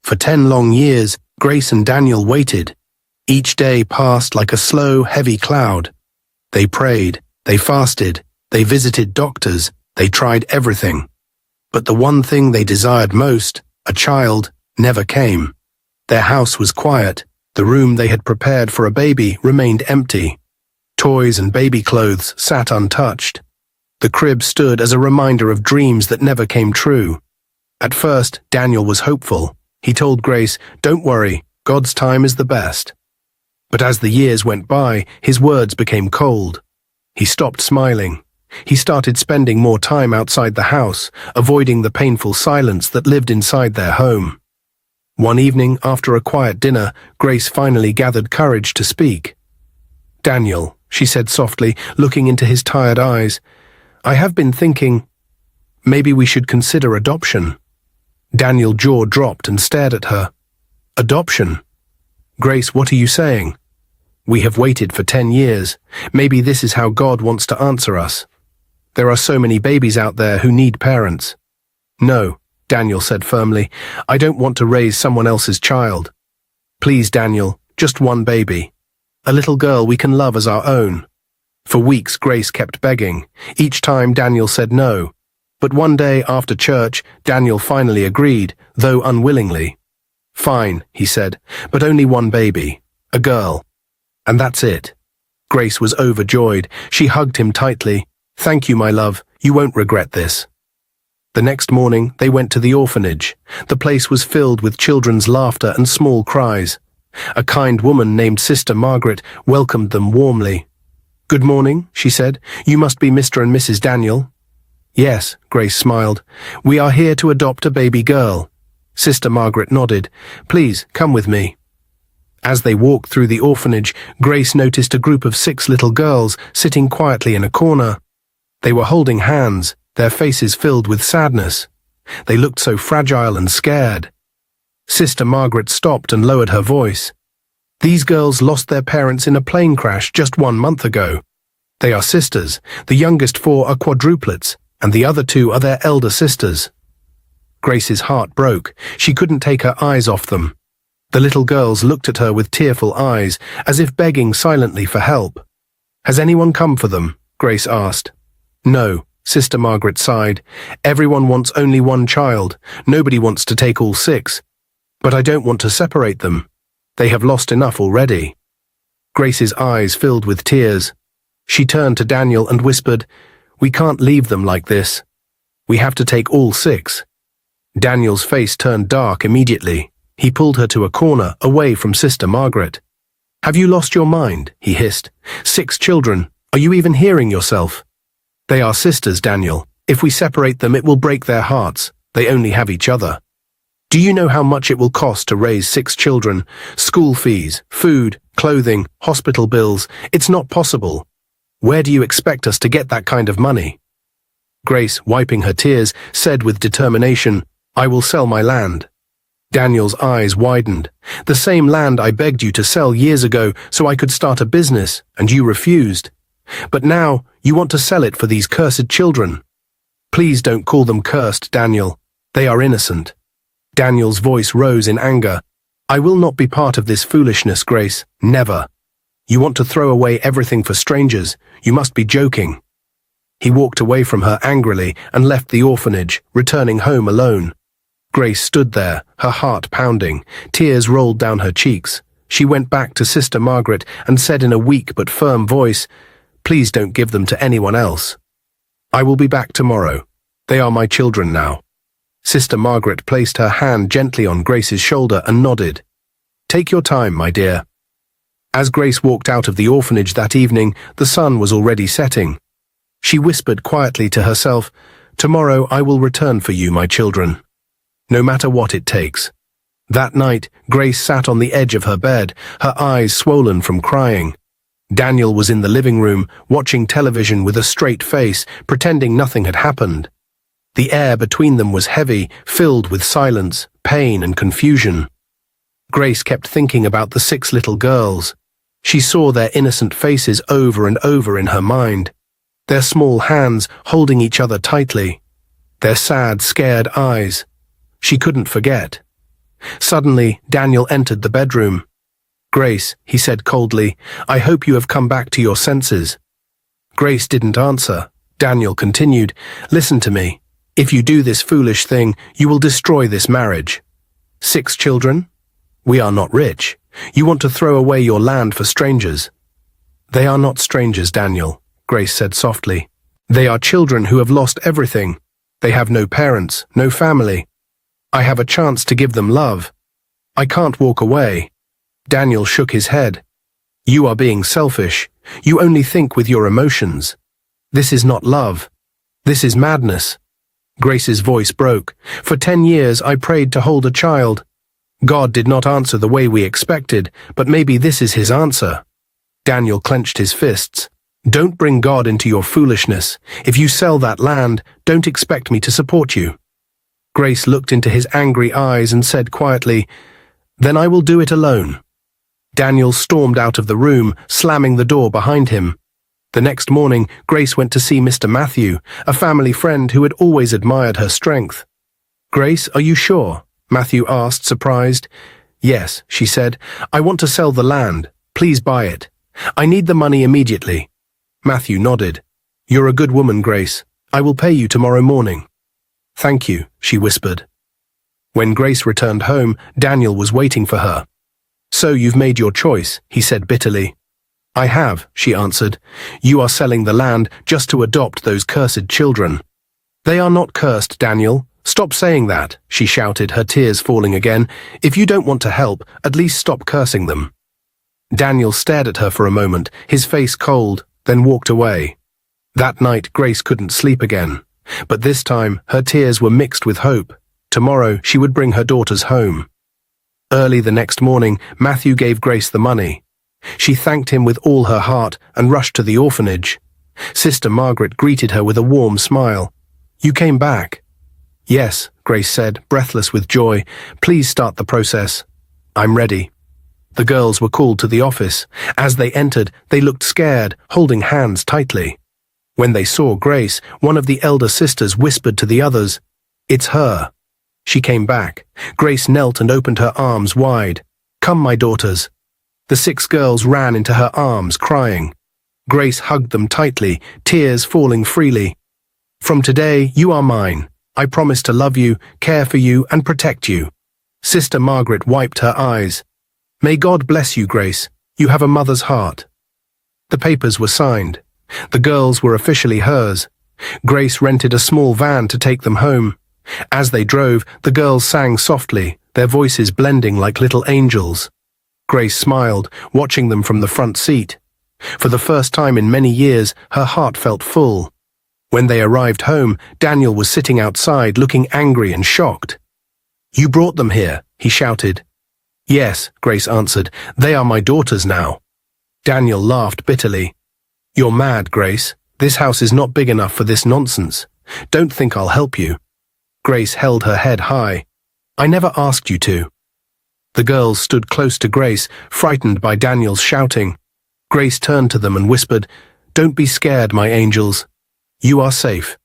For 10 long years, Grace and Daniel waited. Each day passed like a slow, heavy cloud. They prayed, they fasted, they visited doctors, they tried everything. But the one thing they desired most, a child, never came. Their house was quiet. The room they had prepared for a baby remained empty. Toys and baby clothes sat untouched. The crib stood as a reminder of dreams that never came true. At first, Daniel was hopeful. He told Grace, "Don't worry, God's time is the best." But as the years went by, his words became cold. He stopped smiling. He started spending more time outside the house, avoiding the painful silence that lived inside their home. One evening, after a quiet dinner, Grace finally gathered courage to speak. "Daniel," she said softly, looking into his tired eyes, "I have been thinking, maybe we should consider adoption." Daniel's jaw dropped and stared at her. "Adoption? Grace, what are you saying? We have waited for 10 years. Maybe this is how God wants to answer us. There are so many babies out there who need parents." "No," Daniel said firmly. "I don't want to raise someone else's child. Please, Daniel, just one baby. A little girl we can love as our own." For weeks, Grace kept begging. Each time, Daniel said no. But one day after church, Daniel finally agreed, though unwillingly. "Fine," he said, "but only one baby. A girl. And that's it." Grace was overjoyed. She hugged him tightly. "Thank you, my love. You won't regret this." The next morning, they went to the orphanage. The place was filled with children's laughter and small cries. A kind woman named Sister Margaret welcomed them warmly. "Good morning," she said. "You must be Mr. and Mrs. Daniel." "Yes," Grace smiled. "We are here to adopt a baby girl." Sister Margaret nodded. "Please, come with me." As they walked through the orphanage, Grace noticed a group of 6 little girls sitting quietly in a corner. They were holding hands, their faces filled with sadness. They looked so fragile and scared. Sister Margaret stopped and lowered her voice. "These girls lost their parents in a plane crash just 1 month ago. They are sisters. The youngest 4 are quadruplets, and the other 2 are their elder sisters." Grace's heart broke. She couldn't take her eyes off them. The little girls looked at her with tearful eyes, as if begging silently for help. "Has anyone come for them?" Grace asked. "No," Sister Margaret sighed. "Everyone wants only one child. Nobody wants to take all 6. But I don't want to separate them. They have lost enough already." Grace's eyes filled with tears. She turned to Daniel and whispered, "We can't leave them like this. We have to take all 6. Daniel's face turned dark immediately. He pulled her to a corner, away from Sister Margaret. "Have you lost your mind?" he hissed. 6 children. Are you even hearing yourself? They are sisters, Daniel. If we separate them, it will break their hearts. They only have each other. Do you know how much it will cost to raise 6 children? School fees, food, clothing, hospital bills. It's not possible. Where do you expect us to get that kind of money?" Grace, wiping her tears, said with determination, "I will sell my land." Daniel's eyes widened. "The same land I begged you to sell years ago so I could start a business, and you refused. But now you want to sell it for these cursed children." "Please don't call them cursed, Daniel. They are innocent." Daniel's voice rose in anger. "I will not be part of this foolishness, Grace. Never. You want to throw away everything for strangers. You must be joking." He walked away from her angrily and left the orphanage, returning home alone. Grace stood there, her heart pounding. Tears rolled down her cheeks. She went back to Sister Margaret and said in a weak but firm voice, "Please don't give them to anyone else. I will be back tomorrow. They are my children now." Sister Margaret placed her hand gently on Grace's shoulder and nodded. "Take your time, my dear." As Grace walked out of the orphanage that evening, the sun was already setting. She whispered quietly to herself, "Tomorrow I will return for you, my children. No matter what it takes." That night, Grace sat on the edge of her bed, her eyes swollen from crying. Daniel was in the living room, watching television with a straight face, pretending nothing had happened. The air between them was heavy, filled with silence, pain, and confusion. Grace kept thinking about the 6 little girls. She saw their innocent faces over and over in her mind, their small hands holding each other tightly, their sad, scared eyes. She couldn't forget. Suddenly, Daniel entered the bedroom. "Grace," he said coldly, "I hope you have come back to your senses." Grace didn't answer. Daniel continued, "Listen to me. If you do this foolish thing, you will destroy this marriage. 6 children? We are not rich. You want to throw away your land for strangers." "They are not strangers, Daniel," Grace said softly. "They are children who have lost everything. They have no parents, no family. I have a chance to give them love. I can't walk away." Daniel shook his head. "You are being selfish. You only think with your emotions. This is not love. This is madness." Grace's voice broke. "For 10 years I prayed to hold a child. God did not answer the way we expected, but maybe this is his answer." Daniel clenched his fists. "Don't bring God into your foolishness. If you sell that land, don't expect me to support you." Grace looked into his angry eyes and said quietly, "Then I will do it alone." Daniel stormed out of the room, slamming the door behind him. The next morning, Grace went to see Mr. Matthew, a family friend who had always admired her strength. "Grace, are you sure?" Matthew asked, surprised. "Yes," she said. "I want to sell the land. Please buy it. I need the money immediately." Matthew nodded. "You're a good woman, Grace. I will pay you tomorrow morning." "Thank you," she whispered. When Grace returned home, Daniel was waiting for her. "So you've made your choice," he said bitterly. "I have," she answered. "You are selling the land just to adopt those cursed children." "They are not cursed, Daniel. Stop saying that," she shouted, her tears falling again. "If you don't want to help, at least stop cursing them." Daniel stared at her for a moment, his face cold, then walked away. That night, Grace couldn't sleep again. But this time, her tears were mixed with hope. Tomorrow, she would bring her daughters home. Early the next morning, Matthew gave Grace the money. She thanked him with all her heart and rushed to the orphanage. Sister Margaret greeted her with a warm smile. "You came back." "Yes," Grace said, breathless with joy. "Please start the process." "I'm ready." The girls were called to the office. As they entered, they looked scared, holding hands tightly. When they saw Grace, one of the elder sisters whispered to the others, "It's her." She came back. Grace knelt and opened her arms wide. "Come, my daughters." The 6 girls ran into her arms, crying. Grace hugged them tightly, tears falling freely. "From today, you are mine. I promise to love you, care for you, and protect you." Sister Margaret wiped her eyes. "May God bless you, Grace. You have a mother's heart." The papers were signed. The girls were officially hers. Grace rented a small van to take them home. As they drove, the girls sang softly, their voices blending like little angels. Grace smiled, watching them from the front seat. For the first time in many years, her heart felt full. When they arrived home, Daniel was sitting outside, looking angry and shocked. "You brought them here," he shouted. "Yes," Grace answered. "They are my daughters now." Daniel laughed bitterly. "You're mad, Grace. This house is not big enough for this nonsense. Don't think I'll help you." Grace held her head high. "I never asked you to." The girls stood close to Grace, frightened by Daniel's shouting. Grace turned to them and whispered, "Don't be scared, my angels. You are safe."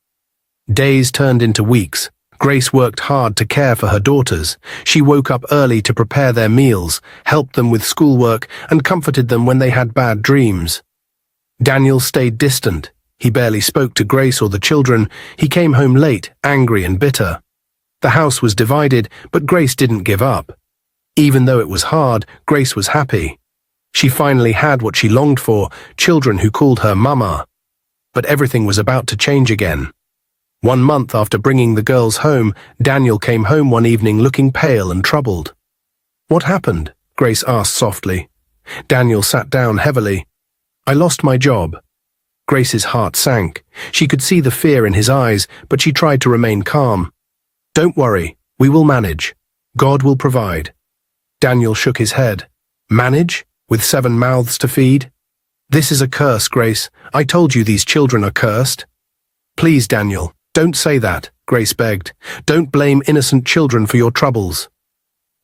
Days turned into weeks. Grace worked hard to care for her daughters. She woke up early to prepare their meals, helped them with schoolwork, and comforted them when they had bad dreams. Daniel stayed distant. He barely spoke to Grace or the children. He came home late, angry and bitter. The house was divided, but Grace didn't give up. Even though it was hard, Grace was happy. She finally had what she longed for, children who called her Mama. But everything was about to change again. 1 month after bringing the girls home, Daniel came home one evening looking pale and troubled. "What happened?" Grace asked softly. Daniel sat down heavily. "I lost my job." Grace's heart sank. She could see the fear in his eyes, but she tried to remain calm. "Don't worry, we will manage. God will provide." Daniel shook his head. "Manage? With 7 mouths to feed? This is a curse, Grace. I told you these children are cursed." "Please, Daniel, don't say that," Grace begged. "Don't blame innocent children for your troubles."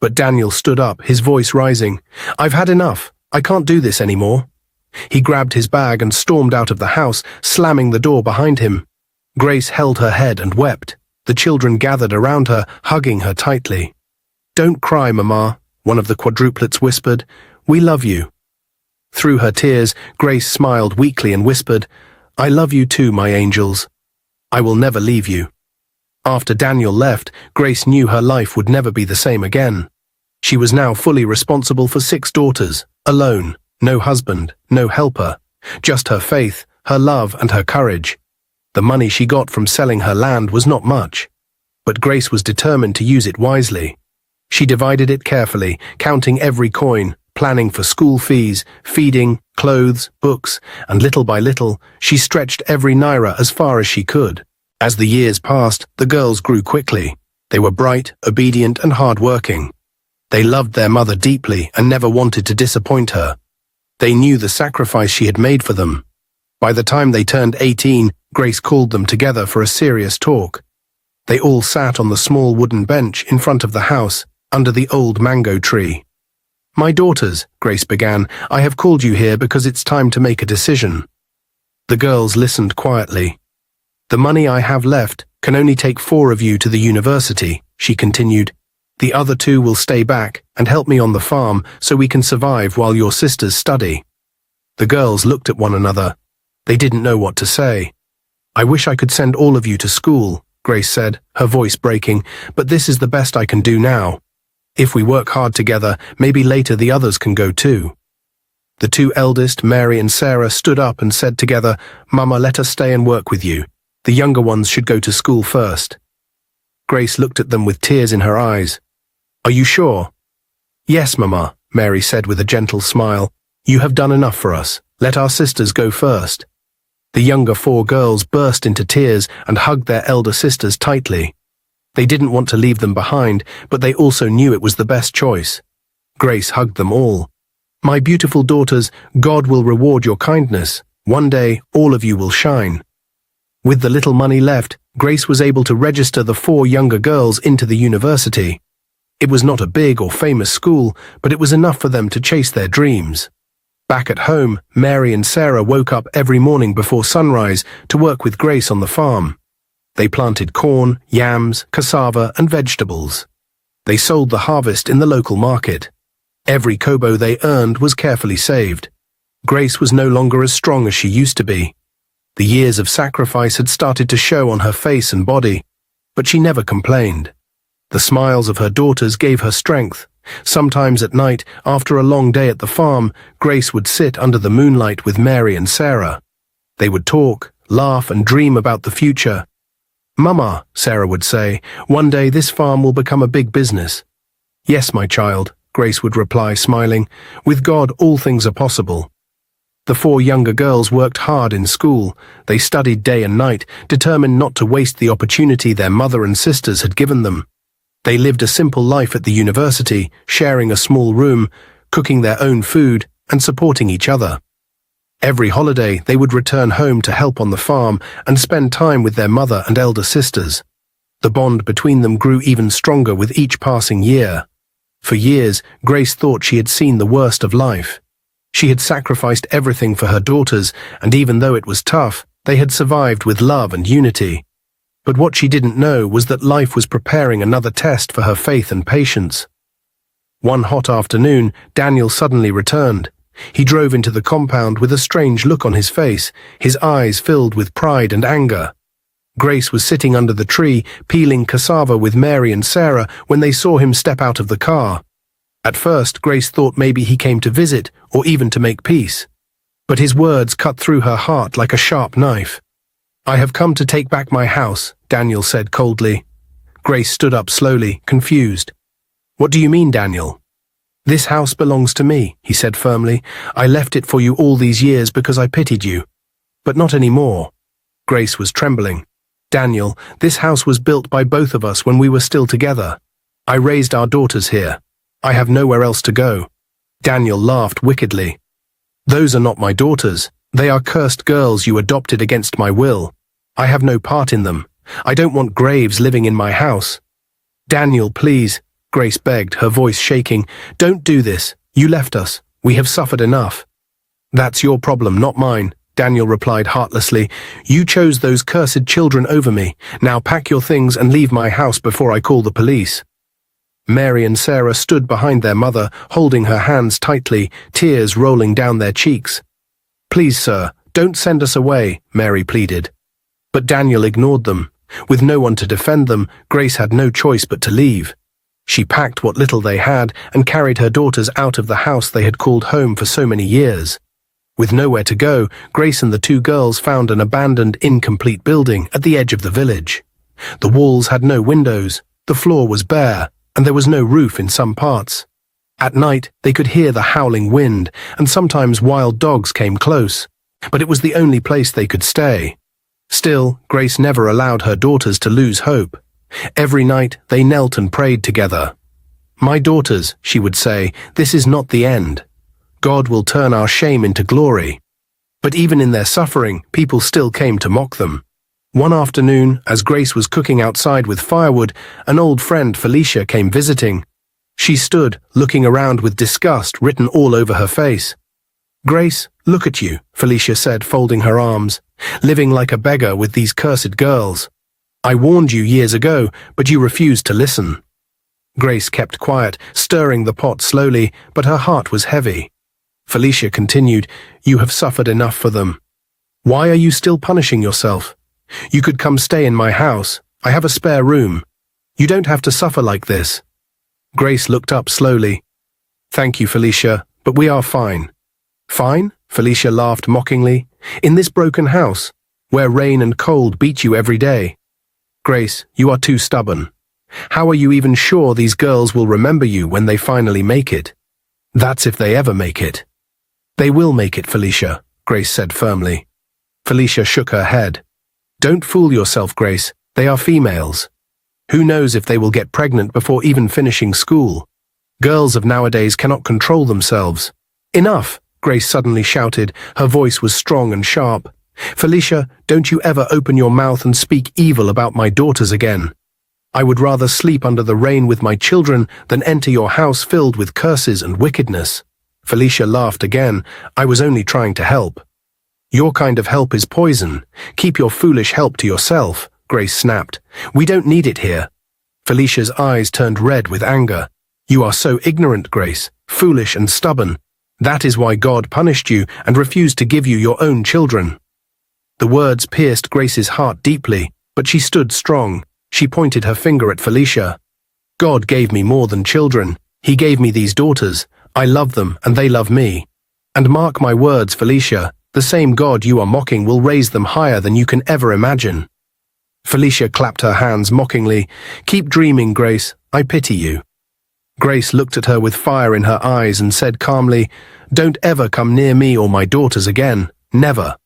But Daniel stood up, his voice rising. "I've had enough. I can't do this anymore." He grabbed his bag and stormed out of the house, slamming the door behind him. Grace held her head and wept. The children gathered around her, hugging her tightly. "Don't cry, Mama," one of the quadruplets whispered. "We love you." Through her tears, Grace smiled weakly and whispered, "I love you too, my angels. I will never leave you." After Daniel left, Grace knew her life would never be the same again. She was now fully responsible for 6 daughters, alone, no husband, no helper, just her faith, her love, and her courage. The money she got from selling her land was not much, but Grace was determined to use it wisely. She divided it carefully, counting every coin, planning for school fees, feeding, clothes, books, and little by little, she stretched every naira as far as she could. As the years passed, the girls grew quickly. They were bright, obedient, and hard-working. They loved their mother deeply and never wanted to disappoint her. They knew the sacrifice she had made for them. By the time they turned 18, Grace called them together for a serious talk. They all sat on the small wooden bench in front of the house, under the old mango tree. "My daughters," Grace began, "I have called you here because it's time to make a decision." The girls listened quietly. "The money I have left can only take 4 of you to the university," she continued. "The other 2 will stay back and help me on the farm so we can survive while your sisters study." The girls looked at one another. They didn't know what to say. "I wish I could send all of you to school," Grace said, her voice breaking, "but this is the best I can do now. If we work hard together, maybe later the others can go too." The 2 eldest, Mary and Sarah, stood up and said together, "Mama, let us stay and work with you. The younger ones should go to school first." Grace looked at them with tears in her eyes. "Are you sure?" "Yes, Mama," Mary said with a gentle smile. "You have done enough for us. Let our sisters go first." The younger 4 girls burst into tears and hugged their elder sisters tightly. They didn't want to leave them behind, but they also knew it was the best choice. Grace hugged them all. "My beautiful daughters, God will reward your kindness. One day, all of you will shine." With the little money left, Grace was able to register the 4 younger girls into the university. It was not a big or famous school, but it was enough for them to chase their dreams. Back at home, Mary and Sarah woke up every morning before sunrise to work with Grace on the farm. They planted corn, yams, cassava, and vegetables. They sold the harvest in the local market. Every kobo they earned was carefully saved. Grace was no longer as strong as she used to be. The years of sacrifice had started to show on her face and body, but she never complained. The smiles of her daughters gave her strength. Sometimes at night, after a long day at the farm, Grace would sit under the moonlight with Mary and Sarah. They would talk, laugh, and dream about the future. "Mama," Sarah would say, "one day this farm will become a big business." "Yes, my child," Grace would reply, smiling. "With God, all things are possible." The 4 younger girls worked hard in school. They studied day and night, determined not to waste the opportunity their mother and sisters had given them. They lived a simple life at the university, sharing a small room, cooking their own food, and supporting each other. Every holiday, they would return home to help on the farm and spend time with their mother and elder sisters. The bond between them grew even stronger with each passing year. For years, Grace thought she had seen the worst of life. She had sacrificed everything for her daughters, and even though it was tough, they had survived with love and unity. But what she didn't know was that life was preparing another test for her faith and patience. One hot afternoon, Daniel suddenly returned. He drove into the compound with a strange look on his face, his eyes filled with pride and anger. Grace was sitting under the tree, peeling cassava with Mary and Sarah when they saw him step out of the car. At first, Grace thought maybe he came to visit, or even to make peace. But his words cut through her heart like a sharp knife. "I have come to take back my house," Daniel said coldly. Grace stood up slowly, confused. "What do you mean, Daniel?" "This house belongs to me," he said firmly. "I left it for you all these years because I pitied you. But not anymore." Grace was trembling. "Daniel, this house was built by both of us when we were still together. I raised our daughters here. I have nowhere else to go." Daniel laughed wickedly. "Those are not my daughters. They are cursed girls you adopted against my will. I have no part in them. I don't want graves living in my house." "Daniel, please," Grace begged, her voice shaking. "Don't do this. You left us. We have suffered enough." "That's your problem, not mine," Daniel replied heartlessly. "You chose those cursed children over me. Now pack your things and leave my house before I call the police." Mary and Sarah stood behind their mother, holding her hands tightly, tears rolling down their cheeks. "Please, sir, don't send us away," Mary pleaded. But Daniel ignored them. With no one to defend them, Grace had no choice but to leave. She packed what little they had and carried her daughters out of the house they had called home for so many years. With nowhere to go, Grace and the two girls found an abandoned, incomplete building at the edge of the village. The walls had no windows, the floor was bare, and there was no roof in some parts. At night, they could hear the howling wind, and sometimes wild dogs came close. But it was the only place they could stay. Still, Grace never allowed her daughters to lose hope. Every night, they knelt and prayed together. "My daughters," she would say, "this is not the end. God will turn our shame into glory." But even in their suffering, people still came to mock them. One afternoon, as Grace was cooking outside with firewood, an old friend, Felicia, came visiting. She stood, looking around with disgust written all over her face. "Grace, look at you," Felicia said, folding her arms, "living like a beggar with these cursed girls. I warned you years ago, but you refused to listen." Grace kept quiet, stirring the pot slowly, but her heart was heavy. Felicia continued, "You have suffered enough for them. Why are you still punishing yourself? You could come stay in my house. I have a spare room. You don't have to suffer like this." Grace looked up slowly. "Thank you, Felicia, but we are fine." "Fine?" Felicia laughed mockingly. "In this broken house, where rain and cold beat you every day? Grace, you are too stubborn. How are you even sure these girls will remember you when they finally make it? That's if they ever make it." "They will make it, Felicia," Grace said firmly. Felicia shook her head. "Don't fool yourself, Grace. They are females. Who knows if they will get pregnant before even finishing school? Girls of nowadays cannot control themselves." "Enough!" Grace suddenly shouted. Her voice was strong and sharp. "Felicia, don't you ever open your mouth and speak evil about my daughters again. I would rather sleep under the rain with my children than enter your house filled with curses and wickedness." Felicia laughed again. "I was only trying to help." "Your kind of help is poison. Keep your foolish help to yourself," Grace snapped. "We don't need it here." Felicia's eyes turned red with anger. "You are so ignorant, Grace, foolish and stubborn. That is why God punished you and refused to give you your own children." The words pierced Grace's heart deeply, but she stood strong. She pointed her finger at Felicia. "God gave me more than children. He gave me these daughters. I love them and they love me. And mark my words, Felicia, the same God you are mocking will raise them higher than you can ever imagine." Felicia clapped her hands mockingly. "Keep dreaming, Grace. I pity you." Grace looked at her with fire in her eyes and said calmly, "Don't ever come near me or my daughters again. Never."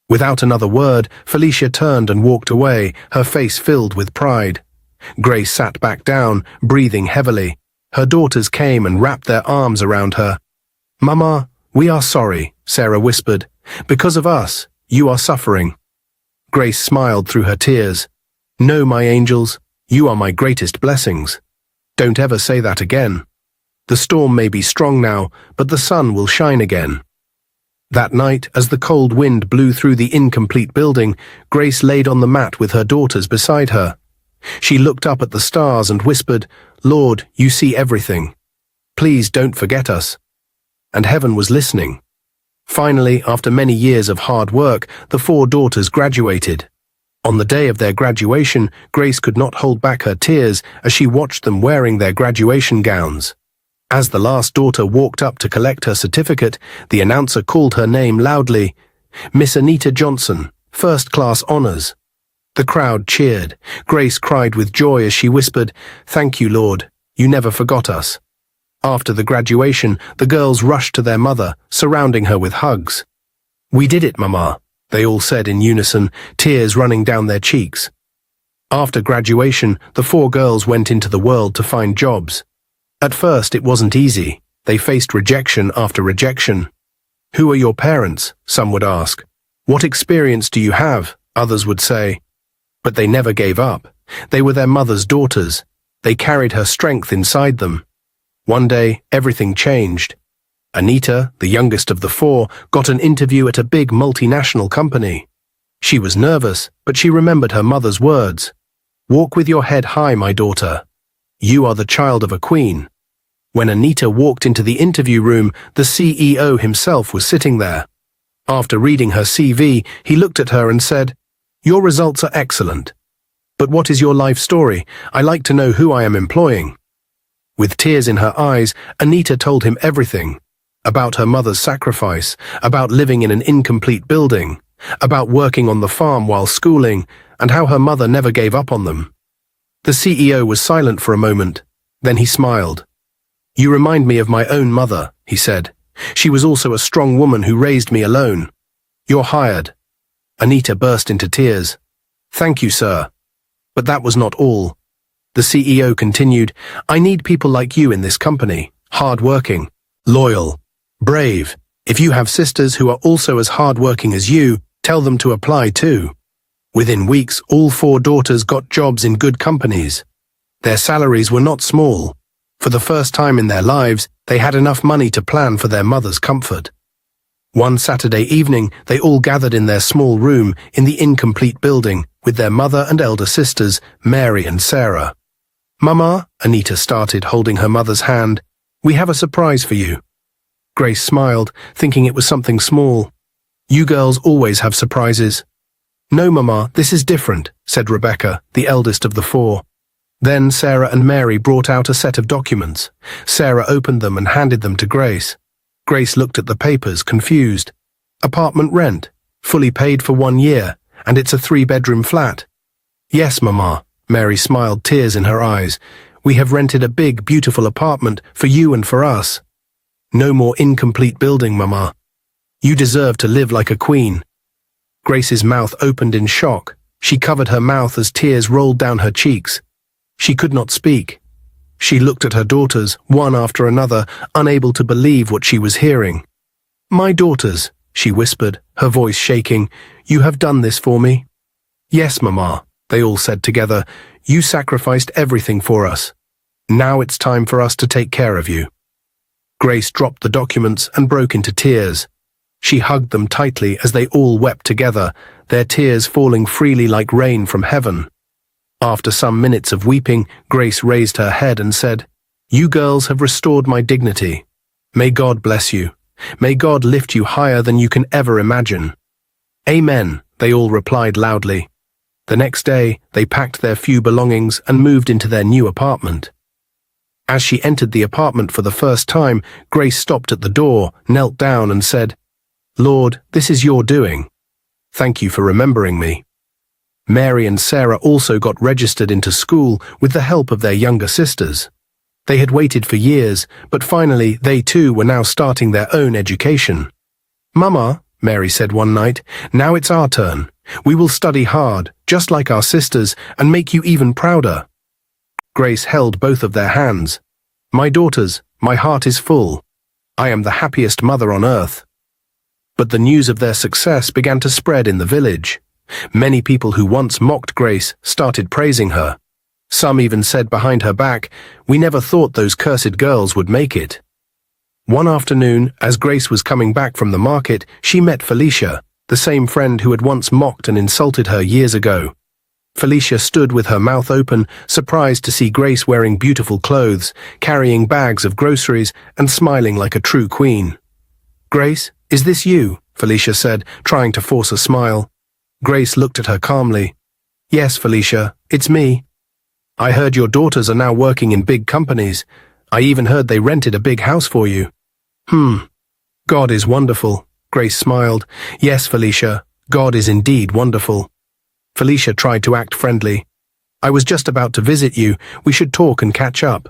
Without another word, Felicia turned and walked away, her face filled with pride. Grace sat back down, breathing heavily. Her daughters came and wrapped their arms around her. "Mama, we are sorry," Sarah whispered. "Because of us, you are suffering." Grace smiled through her tears. "No, my angels, you are my greatest blessings. Don't ever say that again. The storm may be strong now, but the sun will shine again." That night, as the cold wind blew through the incomplete building, Grace laid on the mat with her daughters beside her. She looked up at the stars and whispered, "Lord, you see everything. Please don't forget us." And heaven was listening. Finally, after many years of hard work, the four daughters graduated. On the day of their graduation, Grace could not hold back her tears as she watched them wearing their graduation gowns. As the last daughter walked up to collect her certificate, the announcer called her name loudly, "Miss Anita Johnson, first-class honors." The crowd cheered. Grace cried with joy as she whispered, "Thank you, Lord. You never forgot us." After the graduation, the girls rushed to their mother, surrounding her with hugs. "We did it, Mama," they all said in unison, tears running down their cheeks. After graduation, the four girls went into the world to find jobs. At first, it wasn't easy. They faced rejection after rejection. "Who are your parents?" some would ask. "What experience do you have?" others would say. But they never gave up. They were their mother's daughters. They carried her strength inside them. One day, everything changed. Anita, the youngest of the four, got an interview at a big multinational company. She was nervous, but she remembered her mother's words. "Walk with your head high, my daughter." You are the child of a queen." When Anita walked into the interview room, the CEO himself was sitting there. After reading her CV, he looked at her and said, "Your results are excellent. But what is your life story? I like to know who I am employing." With tears in her eyes, Anita told him everything. About her mother's sacrifice, about living in an incomplete building, about working on the farm while schooling, and how her mother never gave up on them. The CEO was silent for a moment. Then he smiled. "You remind me of my own mother," he said. "She was also a strong woman who raised me alone. You're hired." Anita burst into tears. "Thank you, sir." But that was not all. The CEO continued, "I need people like you in this company, hard-working, loyal, brave. If you have sisters who are also as hard-working as you, tell them to apply too." Within weeks, all 4 daughters got jobs in good companies. Their salaries were not small. For the first time in their lives, they had enough money to plan for their mother's comfort. One Saturday evening, they all gathered in their small room in the incomplete building with their mother and elder sisters, Mary and Sarah. "Mama," Anita started, holding her mother's hand, "we have a surprise for you." Grace smiled, thinking it was something small. "You girls always have surprises." "No, Mama, this is different," said Rebecca, the eldest of the 4. Then Sarah and Mary brought out a set of documents. Sarah opened them and handed them to Grace. Grace looked at the papers, confused. "Apartment rent, fully paid for 1 year, and it's a 3-bedroom flat." "Yes, Mama," Mary smiled, tears in her eyes. "We have rented a big, beautiful apartment for you and for us. No more incomplete building, Mama. You deserve to live like a queen." Grace's mouth opened in shock. She covered her mouth as tears rolled down her cheeks. She could not speak. She looked at her daughters, one after another, unable to believe what she was hearing. "My daughters," she whispered, her voice shaking, "you have done this for me?" "Yes, Mama," they all said together. "You sacrificed everything for us. Now it's time for us to take care of you." Grace dropped the documents and broke into tears. She hugged them tightly as they all wept together, their tears falling freely like rain from heaven. After some minutes of weeping, Grace raised her head and said, "You girls have restored my dignity. May God bless you. May God lift you higher than you can ever imagine." "Amen," they all replied loudly. The next day, they packed their few belongings and moved into their new apartment. As she entered the apartment for the first time, Grace stopped at the door, knelt down and said, "Lord, this is your doing. Thank you for remembering me." Mary and Sarah also got registered into school with the help of their younger sisters. They had waited for years, but finally they too were now starting their own education. "Mama," Mary said one night, "now it's our turn. We will study hard, just like our sisters, and make you even prouder." Grace held both of their hands. "My daughters, my heart is full. I am the happiest mother on earth." But the news of their success began to spread in the village. Many people who once mocked Grace started praising her. Some even said behind her back, "We never thought those cursed girls would make it." One afternoon, as Grace was coming back from the market, she met Felicia, the same friend who had once mocked and insulted her years ago. Felicia stood with her mouth open, surprised to see Grace wearing beautiful clothes, carrying bags of groceries, and smiling like a true queen. "Grace, is this you?" Felicia said, trying to force a smile. Grace looked at her calmly. "Yes, Felicia, it's me. I heard your daughters are now working in big companies. I even heard they rented a big house for you." God is wonderful," Grace smiled. "Yes, Felicia, God is indeed wonderful." Felicia tried to act friendly. "I was just about to visit you. We should talk and catch up."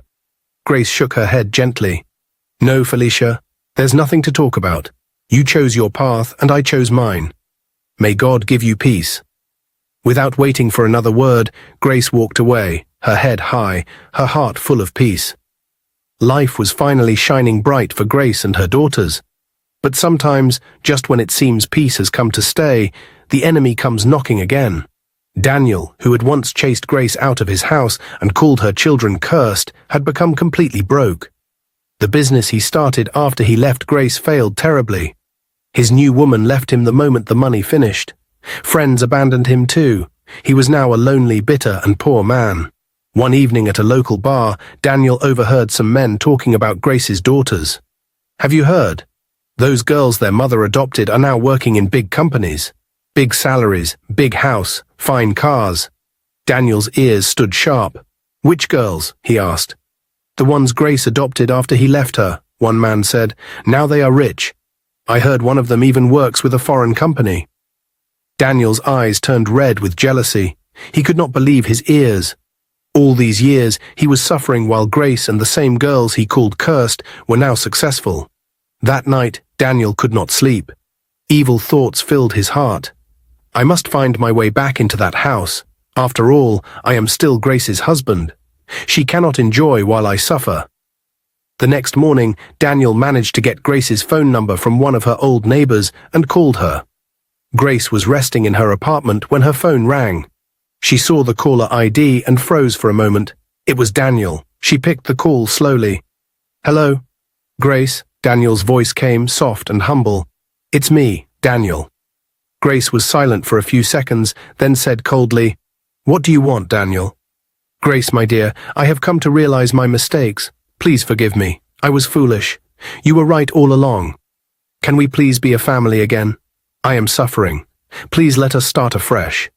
Grace shook her head gently. "No, Felicia, there's nothing to talk about. You chose your path and I chose mine. May God give you peace." Without waiting for another word, Grace walked away, her head high, her heart full of peace. Life was finally shining bright for Grace and her daughters. But sometimes, just when it seems peace has come to stay, the enemy comes knocking again. Daniel, who had once chased Grace out of his house and called her children cursed, had become completely broke. The business he started after he left Grace failed terribly. His new woman left him the moment the money finished. Friends abandoned him too. He was now a lonely, bitter, and poor man. One evening at a local bar, Daniel overheard some men talking about Grace's daughters. "Have you heard? Those girls their mother adopted are now working in big companies. Big salaries, big house, fine cars." Daniel's ears stood sharp. "Which girls?" he asked. "The ones Grace adopted after he left her," one man said. "Now they are rich. I heard one of them even works with a foreign company." Daniel's eyes turned red with jealousy. He could not believe his ears. All these years, he was suffering while Grace and the same girls he called cursed were now successful. That night, Daniel could not sleep. Evil thoughts filled his heart. "I must find my way back into that house. After all, I am still Grace's husband. She cannot enjoy while I suffer." The next morning, Daniel managed to get Grace's phone number from one of her old neighbors and called her. Grace was resting in her apartment when her phone rang. She saw the caller ID and froze for a moment. It was Daniel. She picked the call slowly. "Hello? Grace?" Daniel's voice came, soft and humble. "It's me, Daniel." Grace was silent for a few seconds, then said coldly, "What do you want, Daniel?" "Grace, my dear, I have come to realize my mistakes. Please forgive me. I was foolish. You were right all along. Can we please be a family again? I am suffering. Please let us start afresh."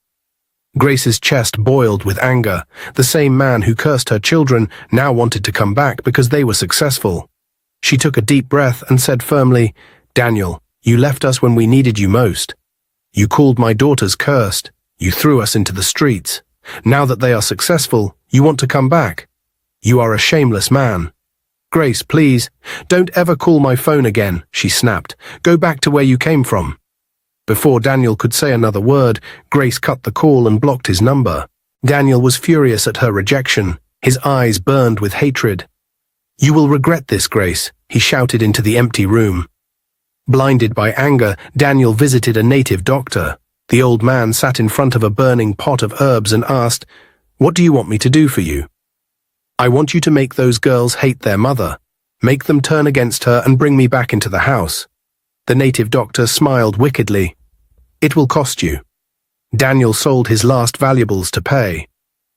Grace's chest boiled with anger. The same man who cursed her children now wanted to come back because they were successful. She took a deep breath and said firmly, "Daniel, you left us when we needed you most. You called my daughters cursed. You threw us into the streets. Now that they are successful, you want to come back. You are a shameless man. Grace, please, don't ever call my phone again," she snapped. "Go back to where you came from." Before Daniel could say another word, Grace cut the call and blocked his number. Daniel was furious at her rejection. His eyes burned with hatred. "You will regret this, Grace," he shouted into the empty room. Blinded by anger, Daniel visited a native doctor. The old man sat in front of a burning pot of herbs and asked, "What do you want me to do for you?" "I want you to make those girls hate their mother. Make them turn against her and bring me back into the house." The native doctor smiled wickedly. "It will cost you." Daniel sold his last valuables to pay.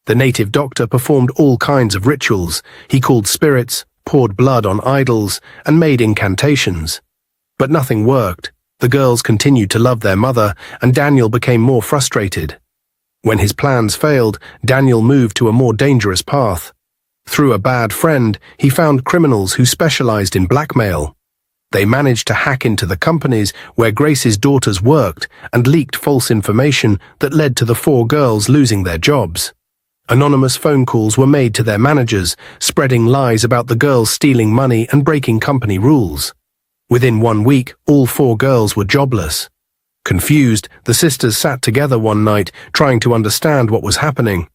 The native doctor performed all kinds of rituals. He called spirits, poured blood on idols, and made incantations. But nothing worked. The girls continued to love their mother, and Daniel became more frustrated. When his plans failed, Daniel moved to a more dangerous path. Through a bad friend, he found criminals who specialized in blackmail. They managed to hack into the companies where Grace's daughters worked and leaked false information that led to the 4 girls losing their jobs. Anonymous phone calls were made to their managers, spreading lies about the girls stealing money and breaking company rules. Within 1 week, all 4 girls were jobless. Confused, the sisters sat together one night, trying to understand what was happening.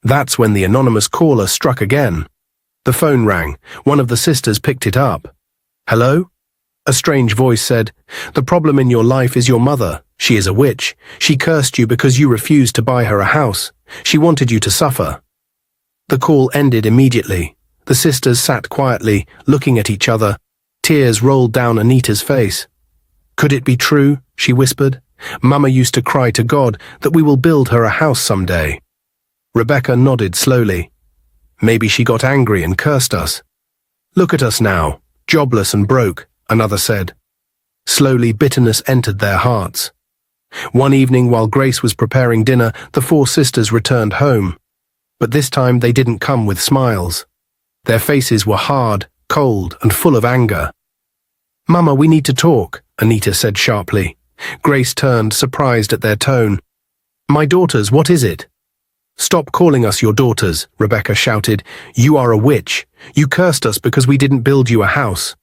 That's when the anonymous caller struck again. The phone rang. One of the sisters picked it up. "Hello?" A strange voice said, "The problem in your life is your mother. She is a witch. She cursed you because you refused to buy her a house. She wanted you to suffer." The call ended immediately. The sisters sat quietly, looking at each other. Tears rolled down Anita's face. "Could it be true?" she whispered. "Mama used to cry to God that we will build her a house someday." Rebecca nodded slowly. "Maybe she got angry and cursed us." "Look at us now, jobless and broke," another said. Slowly, bitterness entered their hearts. One evening while Grace was preparing dinner, the 4 sisters returned home. But this time they didn't come with smiles. Their faces were hard, cold, and full of anger. "Mama, we need to talk," Anita said sharply. Grace turned, surprised at their tone. "My daughters, what is it?" "Stop calling us your daughters," Rebecca shouted. "You are a witch. You cursed us because we didn't build you a house."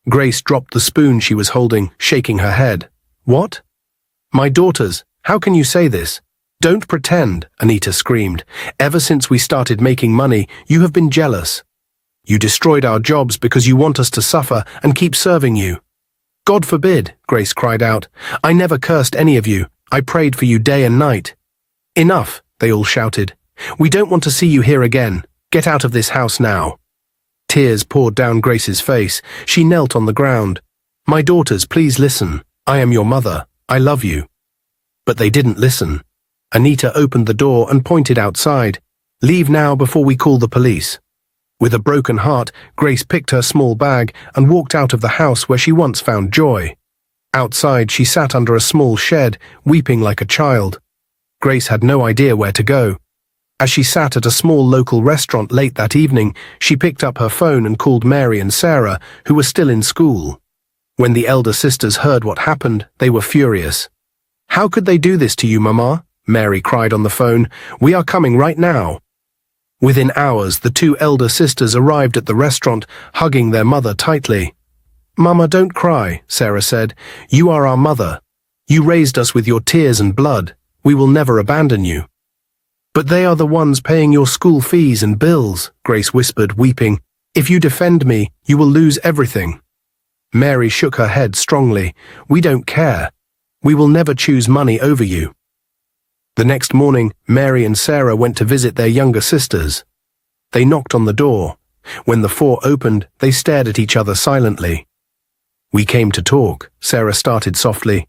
Grace dropped the spoon she was holding, shaking her head. "What? My daughters, how can you say this? Don't pretend," Anita screamed. "Ever since we started making money, you have been jealous. You destroyed our jobs because you want us to suffer and keep serving you." "God forbid," Grace cried out. "I never cursed any of you. I prayed for you day and night." "Enough," they all shouted. "We don't want to see you here again. Get out of this house now." Tears poured down Grace's face. She knelt on the ground. "My daughters, please listen. I am your mother. I love you." But they didn't listen. Anita opened the door and pointed outside. Leave now before we call the police." With a broken heart, Grace picked her small bag and walked out of the house where she once found joy. Outside, she sat under a small shed, weeping like a child. Grace had no idea where to go. As she sat at a small local restaurant late that evening, she picked up her phone and called Mary and Sarah, who were still in school. When the elder sisters heard what happened, they were furious. "How could they do this to you, Mama?" Mary cried on the phone. "We are coming right now." Within hours, the two elder sisters arrived at the restaurant, hugging their mother tightly. "Mama, don't cry," Sarah said. "You are our mother. You raised us with your tears and blood. We will never abandon you." "But they are the ones paying your school fees and bills," Grace whispered, weeping. "If you defend me, you will lose everything." Mary shook her head strongly. "We don't care. We will never choose money over you." The next morning, Mary and Sarah went to visit their younger sisters. They knocked on the door. When the four opened, they stared at each other silently. "We came to talk," Sarah started softly.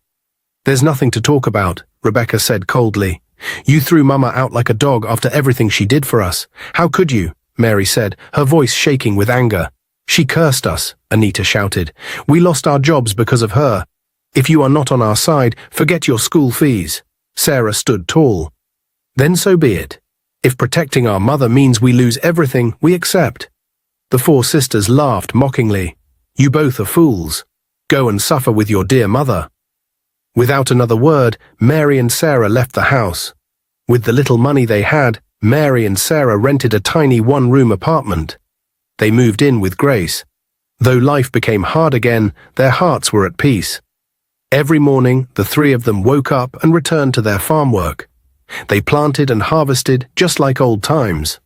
"There's nothing to talk about," Rebecca said coldly. "You threw Mama out like a dog after everything she did for us. How could you?" Mary said, her voice shaking with anger. "She cursed us," Anita shouted. "We lost our jobs because of her. If you are not on our side, forget your school fees." Sarah stood tall. "Then so be it. If protecting our mother means we lose everything, we accept." The four sisters laughed mockingly. "You both are fools. Go and suffer with your dear mother." Without another word, Mary and Sarah left the house. With the little money they had, Mary and Sarah rented a tiny one-room apartment. They moved in with Grace. Though life became hard again, their hearts were at peace. Every morning, the three of them woke up and returned to their farm work. They planted and harvested just like old times.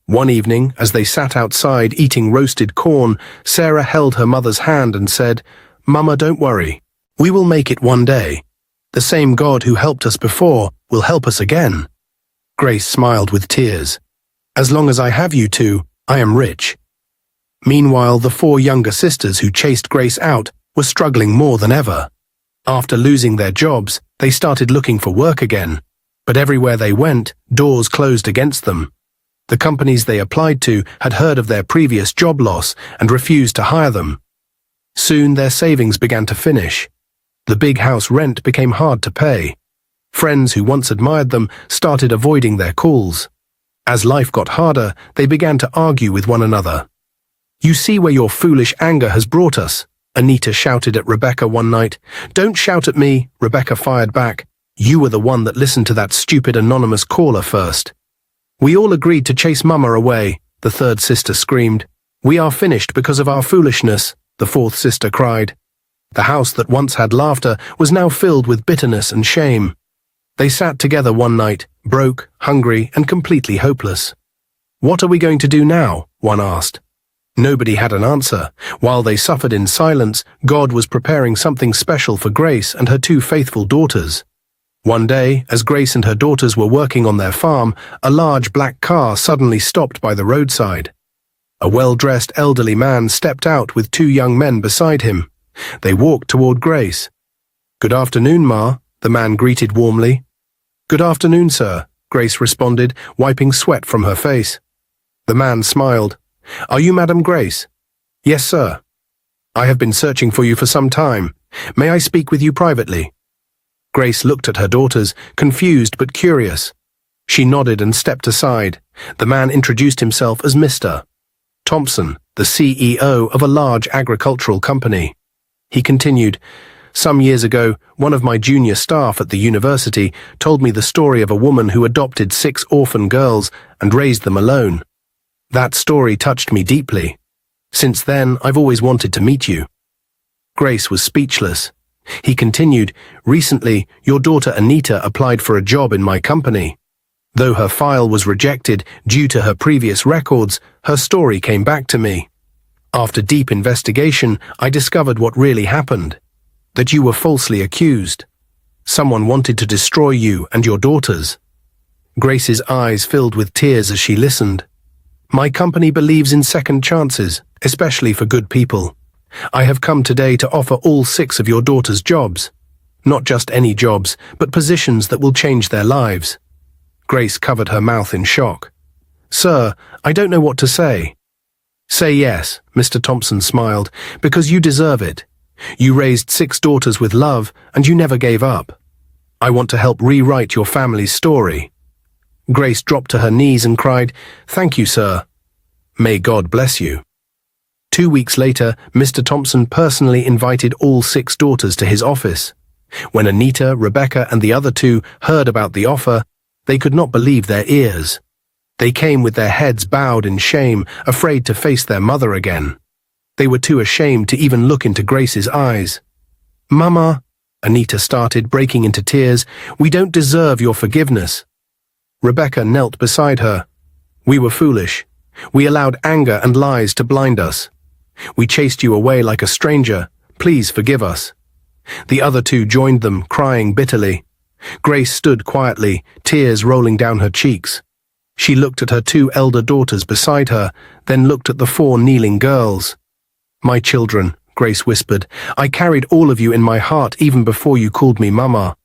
One evening, as they sat outside eating roasted corn, Sarah held her mother's hand and said, "Mama, don't worry. We will make it one day. The same God who helped us before will help us again." Grace smiled with tears. "As long as I have you two, I am rich." Meanwhile, the four younger sisters who chased Grace out were struggling more than ever. After losing their jobs, they started looking for work again. But everywhere they went, doors closed against them. The companies they applied to had heard of their previous job loss and refused to hire them. Soon their savings began to finish. The big house rent became hard to pay. Friends who once admired them started avoiding their calls. As life got harder, they began to argue with one another. "You see where your foolish anger has brought us," Anita shouted at Rebecca one night. "Don't shout at me," Rebecca fired back. "You were the one that listened to that stupid anonymous caller first." "We all agreed to chase Mama away," the third sister screamed. "We are finished because of our foolishness," the fourth sister cried. The house that once had laughter was now filled with bitterness and shame. They sat together one night, broke, hungry, and completely hopeless. "What are we going to do now?" one asked. Nobody had an answer. While they suffered in silence, God was preparing something special for Grace and her two faithful daughters. One day, as Grace and her daughters were working on their farm, a large black car suddenly stopped by the roadside. A well-dressed elderly man stepped out with two young men beside him. They walked toward Grace. "Good afternoon, Ma," the man greeted warmly. "Good afternoon, sir," Grace responded, wiping sweat from her face. The man smiled. "Are you Madam Grace?" "Yes, sir." "I have been searching for you for some time. May I speak with you privately?" Grace looked at her daughters, confused but curious. She nodded and stepped aside. The man introduced himself as Mr. Thompson, the CEO of a large agricultural company. He continued, "Some years ago, one of my junior staff at the university told me the story of a woman who adopted 6 orphan girls and raised them alone. That story touched me deeply. Since then, I've always wanted to meet you." Grace was speechless. He continued, "Recently, your daughter Anita applied for a job in my company. Though her file was rejected due to her previous records, her story came back to me. After deep investigation, I discovered what really happened. That you were falsely accused. Someone wanted to destroy you and your daughters." Grace's eyes filled with tears as she listened. "My company believes in second chances, especially for good people. I have come today to offer all 6 of your daughters jobs. Not just any jobs, but positions that will change their lives." Grace covered her mouth in shock. "Sir, I don't know what to say." "Say yes," Mr. Thompson smiled, "because you deserve it. You raised 6 daughters with love, and you never gave up. I want to help rewrite your family's story." Grace dropped to her knees and cried, "Thank you, sir." "May God bless you." 2 weeks later, Mr. Thompson personally invited all 6 daughters to his office. When Anita, Rebecca, and the other 2 heard about the offer, they could not believe their ears. They came with their heads bowed in shame, afraid to face their mother again. They were too ashamed to even look into Grace's eyes. "Mama," Anita started, breaking into tears, "we don't deserve your forgiveness." Rebecca knelt beside her. "We were foolish. We allowed anger and lies to blind us. We chased you away like a stranger. Please forgive us." The other 2 joined them, crying bitterly. Grace stood quietly, tears rolling down her cheeks. She looked at her 2 elder daughters beside her, then looked at the 4 kneeling girls. "My children," Grace whispered, "I carried all of you in my heart even before you called me Mama.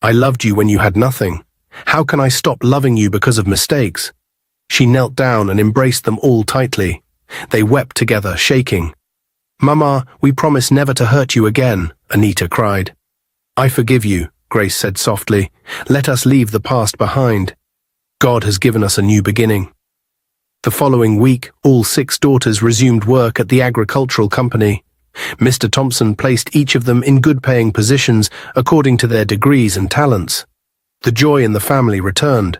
I loved you when you had nothing. How can I stop loving you because of mistakes?" She knelt down and embraced them all tightly. They wept together, shaking. "Mama, we promise never to hurt you again," Anita cried. "I forgive you," Grace said softly. "Let us leave the past behind. God has given us a new beginning." The following week, all 6 daughters resumed work at the agricultural company. Mr. Thompson placed each of them in good-paying positions according to their degrees and talents. The joy in the family returned.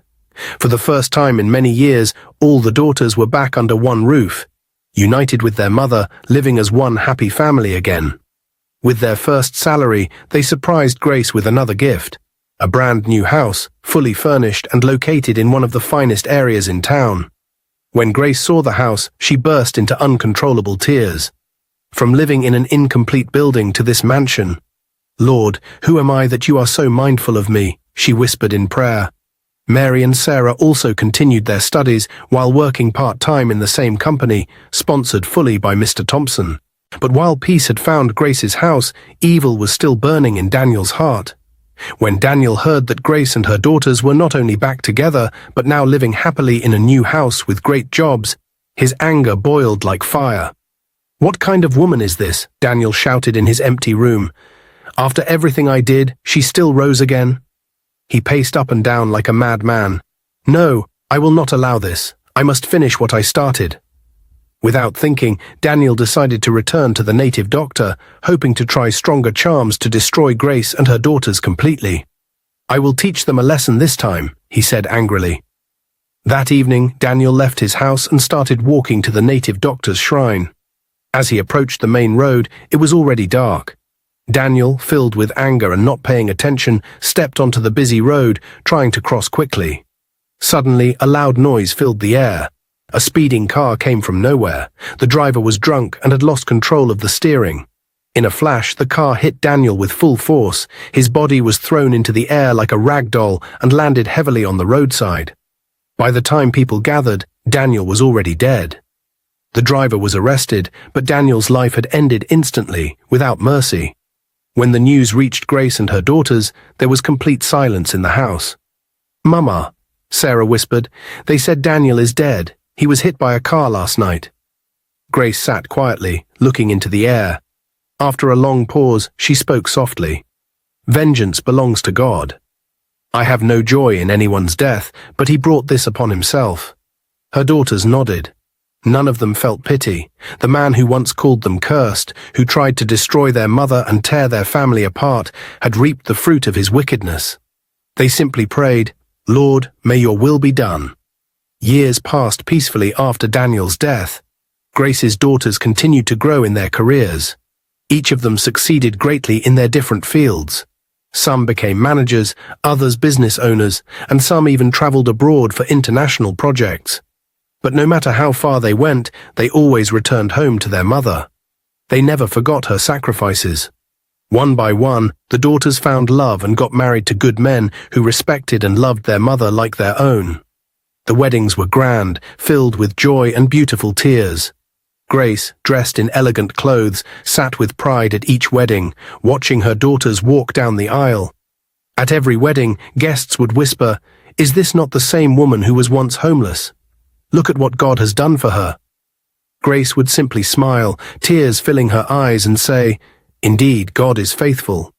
For the first time in many years, all the daughters were back under one roof, united with their mother, living as one happy family again. With their first salary, they surprised Grace with another gift, a brand new house, fully furnished and located in one of the finest areas in town. When Grace saw the house, she burst into uncontrollable tears. From living in an incomplete building to this mansion. "Lord, who am I that you are so mindful of me?" she whispered in prayer. Mary and Sarah also continued their studies while working part-time in the same company, sponsored fully by Mr. Thompson. But while peace had found Grace's house, evil was still burning in Daniel's heart. When Daniel heard that Grace and her daughters were not only back together, but now living happily in a new house with great jobs, his anger boiled like fire. "What kind of woman is this?" Daniel shouted in his empty room. "After everything I did, she still rose again?" He paced up and down like a madman. "No, I will not allow this. I must finish what I started." Without thinking, Daniel decided to return to the native doctor, hoping to try stronger charms to destroy Grace and her daughters completely. "I will teach them a lesson this time," he said angrily. That evening, Daniel left his house and started walking to the native doctor's shrine. As he approached the main road, it was already dark. Daniel, filled with anger and not paying attention, stepped onto the busy road, trying to cross quickly. Suddenly, a loud noise filled the air. A speeding car came from nowhere. The driver was drunk and had lost control of the steering. In a flash, the car hit Daniel with full force. His body was thrown into the air like a rag doll and landed heavily on the roadside. By the time people gathered, Daniel was already dead. The driver was arrested, but Daniel's life had ended instantly, without mercy. When the news reached Grace and her daughters, there was complete silence in the house. "Mama," Sarah whispered, "they said Daniel is dead. He was hit by a car last night." Grace sat quietly, looking into the air. After a long pause, she spoke softly. "Vengeance belongs to God. I have no joy in anyone's death, but he brought this upon himself." Her daughters nodded. None of them felt pity. The man who once called them cursed, who tried to destroy their mother and tear their family apart, had reaped the fruit of his wickedness. They simply prayed, "Lord, may your will be done." Years passed peacefully after Daniel's death. Grace's daughters continued to grow in their careers. Each of them succeeded greatly in their different fields. Some became managers, others business owners, and some even traveled abroad for international projects. But no matter how far they went, they always returned home to their mother. They never forgot her sacrifices. One by one, the daughters found love and got married to good men who respected and loved their mother like their own. The weddings were grand, filled with joy and beautiful tears. Grace, dressed in elegant clothes, sat with pride at each wedding, watching her daughters walk down the aisle. At every wedding, guests would whisper, "Is this not the same woman who was once homeless?" Look at what God has done for her." Grace would simply smile, tears filling her eyes, and say, "Indeed, God is faithful."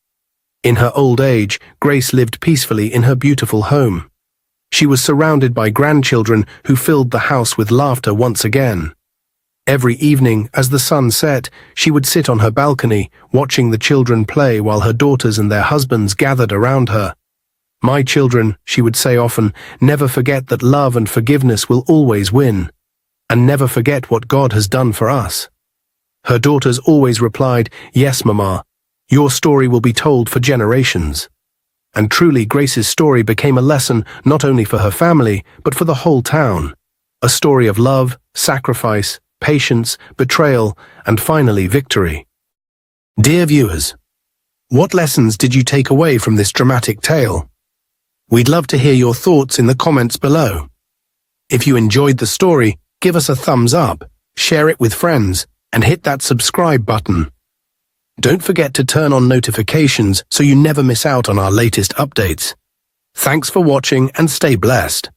In her old age, Grace lived peacefully in her beautiful home. She was surrounded by grandchildren who filled the house with laughter once again. Every evening, as the sun set, she would sit on her balcony, watching the children play while her daughters and their husbands gathered around her. "My children," she would say often, "never forget that love and forgiveness will always win. And never forget what God has done for us." Her daughters always replied, "Yes, Mama, your story will be told for generations." And truly, Grace's story became a lesson not only for her family, but for the whole town. A story of love, sacrifice, patience, betrayal, and finally victory. Dear viewers, what lessons did you take away from this dramatic tale? We'd love to hear your thoughts in the comments below. If you enjoyed the story, give us a thumbs up, share it with friends, and hit that subscribe button. Don't forget to turn on notifications so you never miss out on our latest updates. Thanks for watching and stay blessed.